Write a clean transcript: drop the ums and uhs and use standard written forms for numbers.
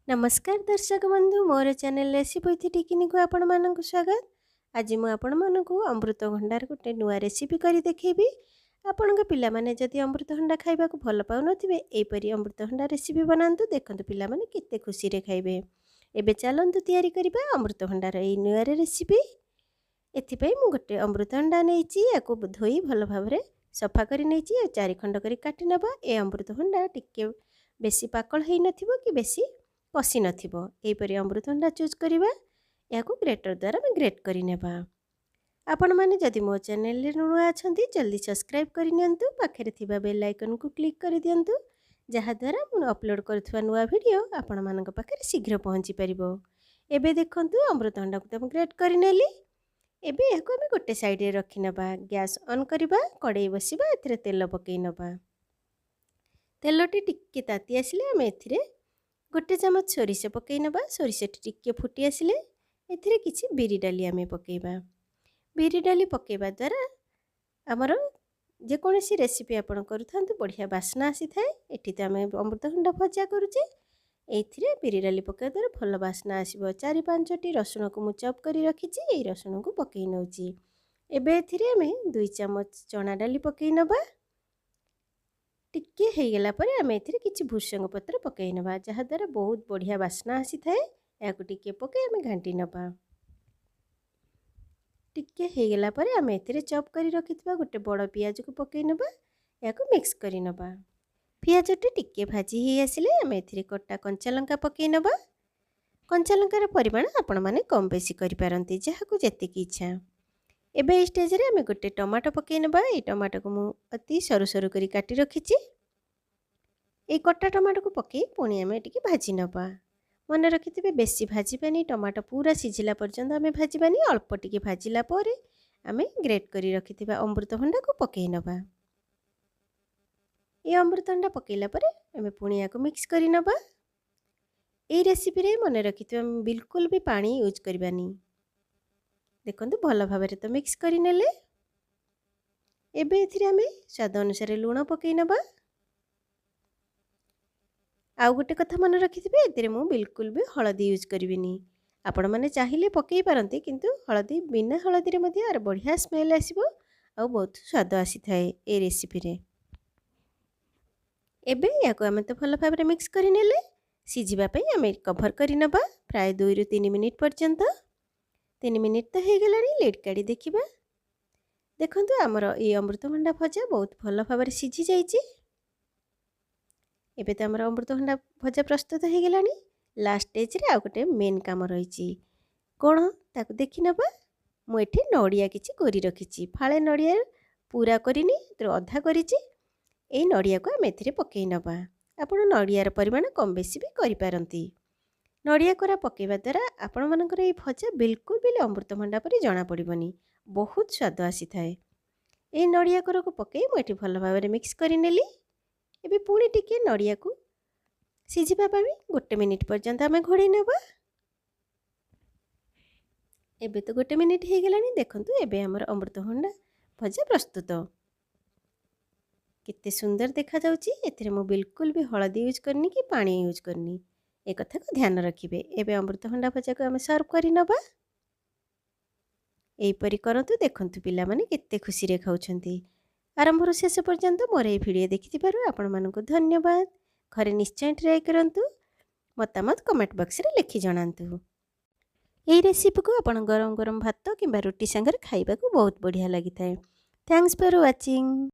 नमस्कार दर्शक बंधु मोर चैनल रेसिपी टिकिनी को आपण मानक स्वागत। आज मु आपण मानक अमृतभंडार गोटे नुआ रेसिपी करी देखेबी। आपण पिला माने जदि अमृतभंडा खाइबा को भल पाउनथिबे एपरी अमृतभंडा रेसिपी बनांतु देखंतु पिला माने केते खुशी रे खाइबे। एबे चलंतु तयारी करिबा अमृतभंडार ए नुआ रेसिपी। एथिपई मु गोटे अमृतभंडा नेइची याको धोई भल भाबरे सफा करी नेइची 4 खंड करी काटी नबा। ए अमृतभंडा टिके बेसी पाकळ हेइ नथिबो कि बेसी कषि नथिबो एपरी अमृतभंडा चूज करिबा। याको ग्रेटर द्वारा मैं ग्रेट करि नेबा। आपण माने जदि मो चैनल रे नुआ अछंती जल्दी सब्सक्राइब करि नियंतु पाखरे थिबा बेल आइकन को क्लिक करि दियंतु जहा द्वारा मु अपलोड करथुवा नुआ वीडियो आपण मानक पाखरे शीघ्र पहुंची परिबो। एबे देखंतु अमृतभंडा को त ग्रेट करि नेली। एबे याको हम गोटे साइड रे रखि नेबा। गैस ऑन करिबा, कड़ाई बसिबा, एथिरे तेल पकई नबा। तेलटी टिके ताती आसिले हम एथिरे गोटे चामच सोरिष पकई नबा। सोरिष टिके फुटी आसिले एथिरे किछि बिरी डाली आमे पकेबा। बिरी डाली पकेबा द्वारा आमर जेकोसी रेसिपी आपण करूथांतु बढ़िया बास्ना आसी थाए। एठी त आमे अमृतभंडा भजा करूचे एथिरे बिरी डाली पकेबा द्वारा भल बास्ना आसीबो। 4-5 टी रसुण को मु चॉप करी रखिछि। एई रसुण को पकई नउची। एबे एथिरे आमे 2 चामच चना डाली पकई नबा। टिके हे गेला परे आमे एथिरे किछि भुसंग पत्र पकई नबा जहा द्वारा बहुत बढ़िया बास्ना आसी थाए। याको टिके पकई आमे घांटी नबा। टिके हे गेला परे आमे एथिरे चॉप करी रखितबा गोटे बड़ पियाज को पकई नबा। याको मिक्स करी नबा। पियाज टिके भाजी हे आसिले आमे एथिरे कट्टा कंचा लंका पकई नबा। कंचा लंकार परिमाण आपण माने कम बेसी करि पारंती जहाको जेते की इच्छा। एबे ए स्टेज रे आमे गोटे टमाटो पकई नबा। ए टमाटो को मु अति सरू सरू करी काटी रखिछि। ए कट्टा टमाटो को पकई पुणी आमे टिके भाजी नबा। मन रखिथिबे बेसी भाजीबानी, टमाटो पूरा सिझिला पर्यंत आमे भाजीबानी। अल्प टिके भाजिला परे आमे ग्रेट करी रखिथिबा अमृतभंडा को पकई नबा। ए अमृतभंडा पकईला परे आमे पुणी याको मिक्स करी नबा। ए रेसिपी रे मन रखिथिबा बिल्कुल भी पानी यूज करबानी। देखंतु भल भाबरे तो मिक्स करी नेले। एबे एथिरे आमे स्वाद अनुसार लूण पकई नबा। आउ गोटे कथा मन रखिथिबे एथिरे मु बिल्कुल भी हळदी यूज करबिनी। आपण माने चाहिले पकई पारंती किंतु हळदी बिना हळदी रे मध्ये आर बढ़िया स्मेल आसीबो आ बहुत स्वाद आसी थाए ए रेसिपी रे। एबे याको आमे तो भल भाबरे मिक्स करी नेले। सिझिबा पई आमे कवर करी नबा प्राय 2 ରୁ 3 मिनिट पर्यंत। 3 मिनिट तो हो गलानी। लेट काढ़ी देखिबा। देखंतु आमर ए अमृतभंडा भजा बहुत भल भाबरे सिझी जाईची। एबे त आमर अमृतभंडा भजा प्रस्तुत हो गलानी। लास्ट स्टेज रे आ गोटे मेन काम रहिची कोन ताको देखि नबा। मु एठी नडिया किछि कोरी रखिछि। फाळे नडिया पूरा करिनी तो अधा करिछि। ए नडिया को हम एथिरे पकई नबा। आपण नडियार परिमाण कम बेसी भी करि पारंती। नडिया कोरा पकेबा द्वारा आपण मानकर ए भजा बिल्कुल भी अमृतभंडा परि जाना पड़िबनी। बहुत स्वाद आसी थाए। ए नडिया कोरा को पकई मु एठी भल भाबरे मिक्स करि नेली। एबे पुणी टिके नडिया को सिझिबा पाबी 1 मिनिट पर्यंत आमे घोड़े नबा। एबे तो 1 मिनिट हे गेलानी। देखंतु एबे हमर अमृतभंडा भजा प्रस्तुत। कितने सुंदर देखा जाउची। एथिरे मु बिल्कुल भी हळदी यूज करनी कि पानी यूज करनी ए कथा को ध्यान रखिबे। एबे अमृतभंडा भजा को आमे सर्व करि नबा। एई परि करंतु देखंतु पिला माने केते खुशी रे खाउछंती। आरंभ रु शेष पर्यंत मोर ए वीडियो देखिथिबारु आपण मानकु धन्यवाद। घरे निश्चय ट्राई करंतु। मतामत कमेंट बॉक्स रे लिखि जणांतु। एई रेसिपी को आपण गरम गरम भात किंबा रोटी संगे खाइबा को बहुत बढ़िया लागि थाए। Thanks for watching.